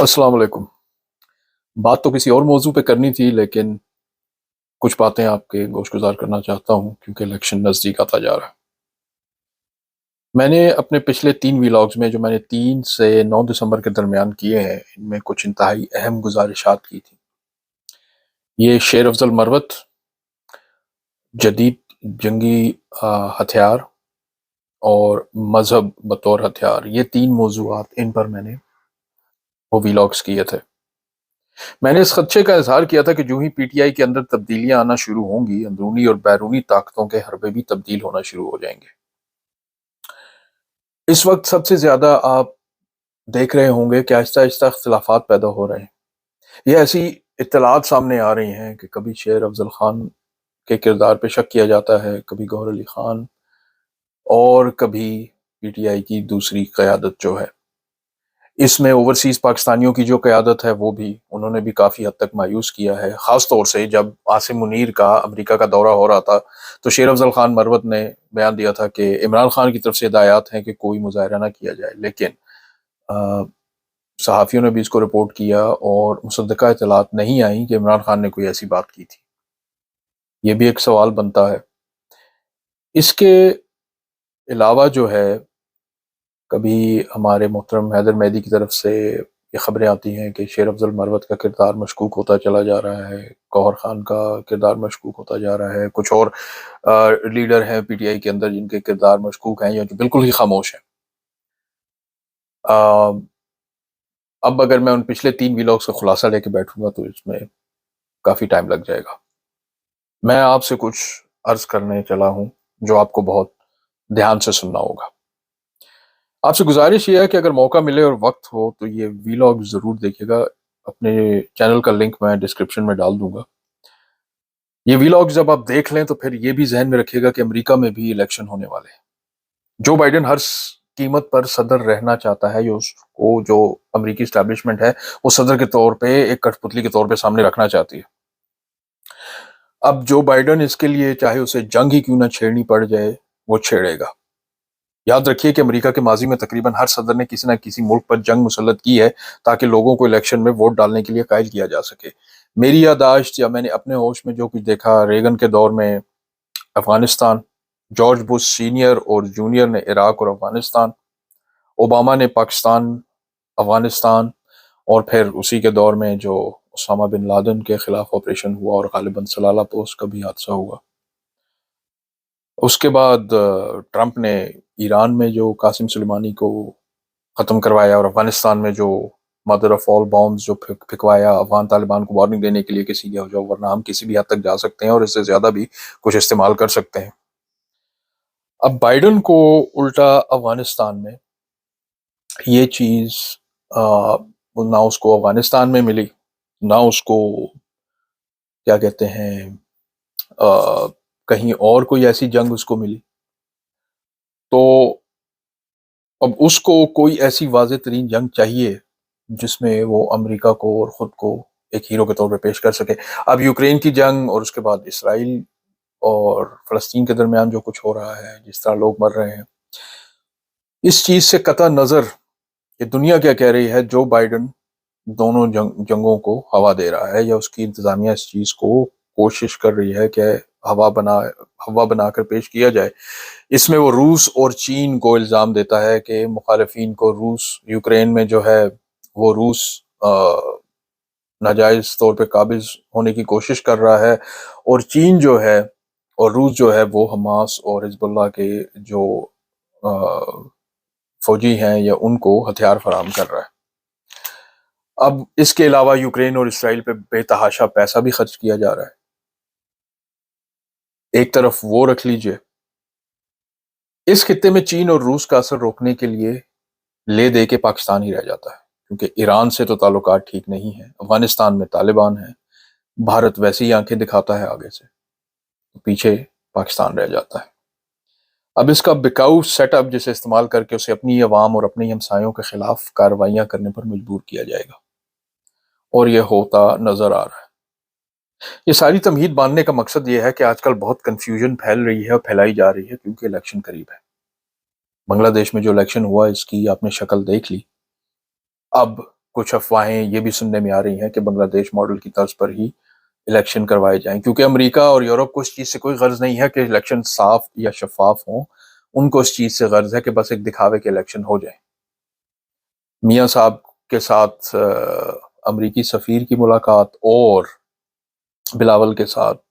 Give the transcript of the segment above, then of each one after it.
अस्सलाम वालेकुम। बात तो किसी और मौजू पे करनी थी, लेकिन कुछ बातें आपके गोशगुजार करना चाहता हूँ क्योंकि इलेक्शन नज़दीक आता जा रहा है। मैंने अपने पिछले 3 व्लॉग्स में जो मैंने 3 से 9 दिसंबर के दरमियान किए हैं, इनमें कुछ इंतहाई अहम गुजारिशात की थी। ये शेर अफजल मरवत, जदीद जंगी हथियार और मज़हब बतौर हथियार, ये 3 मौज़ूआत, इन पर मैंने वो व्लॉग्स किए थे। मैंने इस खदशे का इजहार किया था कि जो ही पीटीआई के अंदर तब्दीलियां आना शुरू होंगी, अंदरूनी और बैरूनी ताकतों के हरबे भी तब्दील होना शुरू हो जाएंगे। इस वक्त सबसे ज्यादा आप देख रहे होंगे कि आहिस्ता आहिस्ता इख्तिलाफात पैदा हो रहे हैं। ये ऐसी इत्तलात सामने आ रही हैं कि कभी शेर अफजल खान के किरदार पे शक किया जाता है, कभी गौहर अली खान, और कभी पीटीआई की दूसरी क़यादत जो है। इसमें ओवरसीज पाकिस्तानियों की जो क़यादत है वो भी, उन्होंने भी काफ़ी हद तक मायूस किया है। ख़ास तौर से जब आसिम मुनीर का अमेरिका का दौरा हो रहा था, तो शेर अफजल खान मरवत ने बयान दिया था कि इमरान खान की तरफ से हिदायत हैं कि कोई मुजाहरा ना किया जाए, लेकिन सहाफ़ियों ने भी इसको रिपोर्ट किया और मुसद्दक़ा इत्तलात नहीं आई कि इमरान खान ने कोई ऐसी बात की थी। ये भी एक सवाल बनता है। इसके अलावा जो है, कभी हमारे मोहतरम हैदर मेहदी की तरफ से ये खबरें आती हैं कि शेर अफजल मरवत का किरदार मशकूक होता चला जा रहा है, गौहर खान का किरदार मशकूक होता जा रहा है, कुछ और लीडर हैं पीटीआई के अंदर जिनके किरदार मशकूक हैं या जो बिल्कुल ही खामोश हैं। अ, अब अगर मैं उन पिछले 3 व्लॉग्स का खुलासा लेके बैठूंगा तो इसमें काफ़ी टाइम लग जाएगा। मैं आपसे कुछ अर्ज करने चला हूँ जो आपको बहुत ध्यान से सुनना होगा। आपसे गुजारिश ये है कि अगर मौका मिले और वक्त हो तो ये वीलॉग ज़रूर देखिएगा। अपने चैनल का लिंक मैं डिस्क्रिप्शन में डाल दूंगा। ये वीलॉग जब आप देख लें तो फिर ये भी जहन में रखिएगा कि अमेरिका में भी इलेक्शन होने वाले हैं। जो बाइडेन हर कीमत पर सदर रहना चाहता है, उसको जो अमेरिकी स्टैब्लिशमेंट है वो सदर के तौर पे एक कठपुतली के तौर पे सामने रखना चाहती है। अब जो बाइडेन इसके लिए चाहे उसे जंग ही क्यों ना छेड़नी पड़ जाए, वो छेड़ेगा। याद रखिए कि अमेरिका के माजी में तकरीबन हर सदर ने किसी न किसी मुल्क पर जंग मुसल्लत की है ताकि लोगों को इलेक्शन में वोट डालने के लिए कायल किया जा सके। मेरी यादाश्त या मैंने अपने होश में जो कुछ देखा, रेगन के दौर में अफगानिस्तान, जॉर्ज बुश सीनियर और जूनियर ने इराक और अफगानिस्तान, ओबामा ने पाकिस्तान, अफगानिस्तान, और फिर उसी के दौर में जो उसामा बिन लादेन के खिलाफ ऑपरेशन हुआ और गालिबन सलाला पोस्ट का भी हादसा हुआ। उसके बाद ट्रंप ने ईरान में जो कासिम सुलेमानी को ख़त्म करवाया और अफगानिस्तान में जो मदर ऑफ ऑल बॉम्ब्स जो फिकवाया, अफगान तालिबान को वार्निंग देने के लिए कि सीधे हो जाओ वरना हम किसी भी हद तक जा सकते हैं और इससे ज़्यादा भी कुछ इस्तेमाल कर सकते हैं। अब बाइडन को उल्टा अफगानिस्तान में ये चीज़ ना उसको अफगानिस्तान में मिली, ना उसको क्या कहते हैं कहीं और कोई ऐसी जंग उसको मिली। तो अब उसको कोई ऐसी वाज़ेह तरीन जंग चाहिए जिसमें वो अमेरिका को और ख़ुद को एक हीरो के तौर पे पेश कर सके। अब यूक्रेन की जंग और उसके बाद इसराइल और फ़लस्तीन के दरमियान जो कुछ हो रहा है, जिस तरह लोग मर रहे हैं, इस चीज़ से कतई नज़र कि दुनिया क्या कह रही है, जो बाइडेन दोनों जंगों को हवा दे रहा है या उसकी इंतज़ामिया इस चीज़ को कोशिश कर रही है कि हवा बना हवा बनाकर पेश किया जाए। इसमें वो रूस और चीन को इल्ज़ाम देता है कि मुखालिफिन को रूस यूक्रेन में जो है वो रूस नाजायज़ तौर पे काबिज़ होने की कोशिश कर रहा है, और चीन जो है और रूस जो है वो हमास और हिजबुल्लाह के जो फौजी हैं या उनको हथियार फराहम कर रहा है। अब इसके अलावा यूक्रेन और इसराइल पे बेतहाशा पैसा भी खर्च किया जा रहा है। एक तरफ वो रख लीजिए, इस खित्ते में चीन और रूस का असर रोकने के लिए ले दे के पाकिस्तान ही रह जाता है, क्योंकि ईरान से तो ताल्लुकात ठीक नहीं है, अफगानिस्तान में तालिबान है, भारत वैसे ही आंखें दिखाता है आगे से, तो पीछे पाकिस्तान रह जाता है। अब इसका बिकाऊ सेटअप जिसे इस्तेमाल करके उसे अपनी अवाम और अपने हमसायों के खिलाफ कार्रवाइयां करने पर मजबूर किया जाएगा, और यह होता नजर आ रहा है। ये सारी तमहीद बांधने का मकसद ये है कि आजकल बहुत कंफ्यूजन फैल रही है और फैलाई जा रही है क्योंकि इलेक्शन करीब है। बांग्लादेश में जो इलेक्शन हुआ इसकी आपने शक्ल देख ली। अब کچھ افواہیں یہ بھی سننے میں آ رہی ہیں کہ بنگلہ دیش ماڈل کی طرز پر ہی الیکشن کروائے جائیں، کیونکہ امریکہ اور یورپ کو اس چیز سے کوئی غرض نہیں ہے کہ الیکشن صاف یا شفاف ہوں، ان کو اس چیز سے غرض ہے کہ بس ایک دکھاوے کے الیکشن ہو جائیں۔ میاں صاحب کے ساتھ امریکی سفیر کی ملاقات اور بلاول کے ساتھ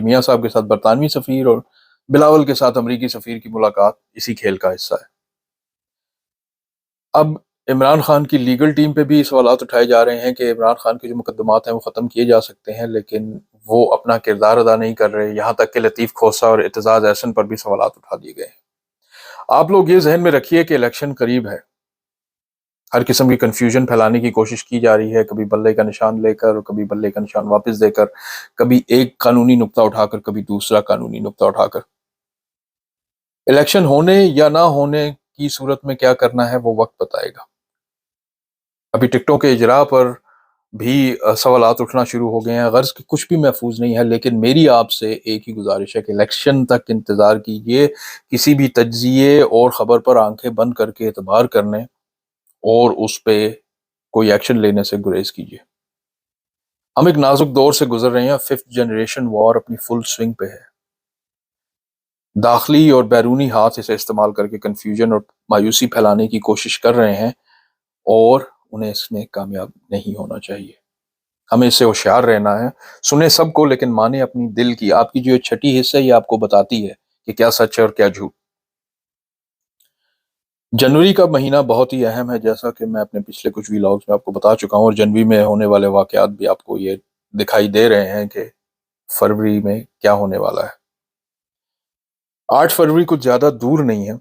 میاں صاحب کے ساتھ برطانوی سفیر اور بلاول کے ساتھ امریکی سفیر کی ملاقات اسی کھیل کا حصہ ہے۔ اب عمران خان کی لیگل ٹیم پہ بھی سوالات اٹھائے جا رہے ہیں کہ عمران خان کے جو مقدمات ہیں وہ ختم کیے جا سکتے ہیں، لیکن وہ اپنا کردار ادا نہیں کر رہے، یہاں تک کہ لطیف کھوسہ اور اعتزاز احسن پر بھی سوالات اٹھا دیے گئے ہیں۔ آپ لوگ یہ ذہن میں رکھیے کہ الیکشن قریب ہے، ہر قسم کی کنفیوژن پھیلانے کی کوشش کی جا رہی ہے، کبھی بلے کا نشان لے کر، کبھی بلے کا نشان واپس دے کر، کبھی ایک قانونی نقطہ اٹھا کر، کبھی دوسرا قانونی نقطہ اٹھا کر۔ الیکشن ہونے یا نہ ہونے کی صورت میں کیا کرنا ہے وہ وقت بتائے گا۔ ابھی ٹکٹوں کے اجراء پر بھی سوالات اٹھنا شروع ہو گئے ہیں، غرض کہ کچھ بھی محفوظ نہیں ہے، لیکن میری آپ سے ایک ہی گزارش ہے کہ الیکشن تک انتظار کیجئے، کسی بھی تجزیے اور خبر پر آنکھیں بند کر کے اعتبار کرنے اور اس پہ کوئی ایکشن لینے سے گریز کیجئے۔ ہم ایک نازک دور سے گزر رہے ہیں، 5th جنریشن وار اپنی فل سوئنگ پہ ہے۔ داخلی اور بیرونی ہاتھ اسے استعمال کر کے کنفیوژن اور مایوسی پھیلانے کی کوشش کر رہے ہیں، اور انہیں اس میں کامیاب نہیں ہونا چاہیے۔ ہمیں اس سے ہوشیار رہنا ہے، سنیں سب کو لیکن مانیں اپنی دل کی۔ آپ کی جو چھٹی حصہ ہے یہ آپ کو بتاتی ہے کہ کیا سچ ہے اور کیا جھوٹ۔ جنوری کا مہینہ بہت ہی اہم ہے، جیسا کہ میں اپنے پچھلے کچھ ویلاگز میں آپ کو بتا چکا ہوں، اور جنوری میں ہونے والے واقعات بھی آپ کو یہ دکھائی دے رہے ہیں کہ فروری میں کیا ہونے والا ہے۔ 8 فروری کچھ زیادہ دور نہیں ہے۔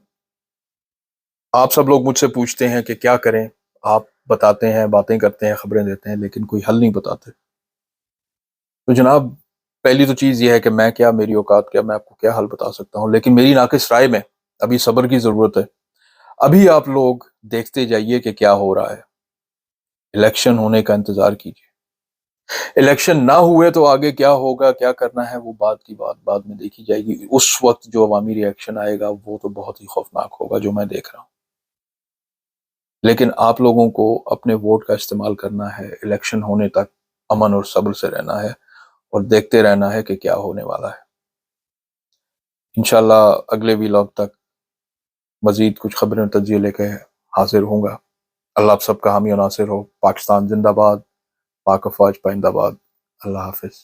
آپ سب لوگ مجھ سے پوچھتے ہیں کہ کیا کریں، آپ بتاتے ہیں، باتیں کرتے ہیں، خبریں دیتے ہیں، لیکن کوئی حل نہیں بتاتے۔ تو جناب، پہلی تو چیز یہ ہے کہ میں کیا، میری اوقات کیا، میں آپ کو کیا حل بتا سکتا ہوں، لیکن میری ناقص رائے میں ابھی صبر کی ضرورت ہے۔ ابھی آپ لوگ دیکھتے جائیے کہ کیا ہو رہا ہے، الیکشن ہونے کا انتظار کیجیے۔ الیکشن نہ ہوئے تو آگے کیا ہوگا، کیا کرنا ہے، وہ بعد کی بات بعد میں دیکھی جائے گی۔ اس وقت جو عوامی ری ایکشن آئے گا وہ تو بہت ہی خوفناک ہوگا جو میں دیکھ رہا ہوں۔ لیکن آپ لوگوں کو اپنے ووٹ کا استعمال کرنا ہے، الیکشن ہونے تک امن اور صبر سے رہنا ہے اور دیکھتے رہنا ہے کہ کیا ہونے والا ہے۔ انشاءاللہ اگلے ویلاگ تک مزید کچھ خبریں اور تجزیے لے کے حاضر ہوں گا۔ اللہ آپ سب کا حامی و ناصر ہو۔ پاکستان زندہ باد، پاک افواج پائندہ باد۔ اللہ حافظ۔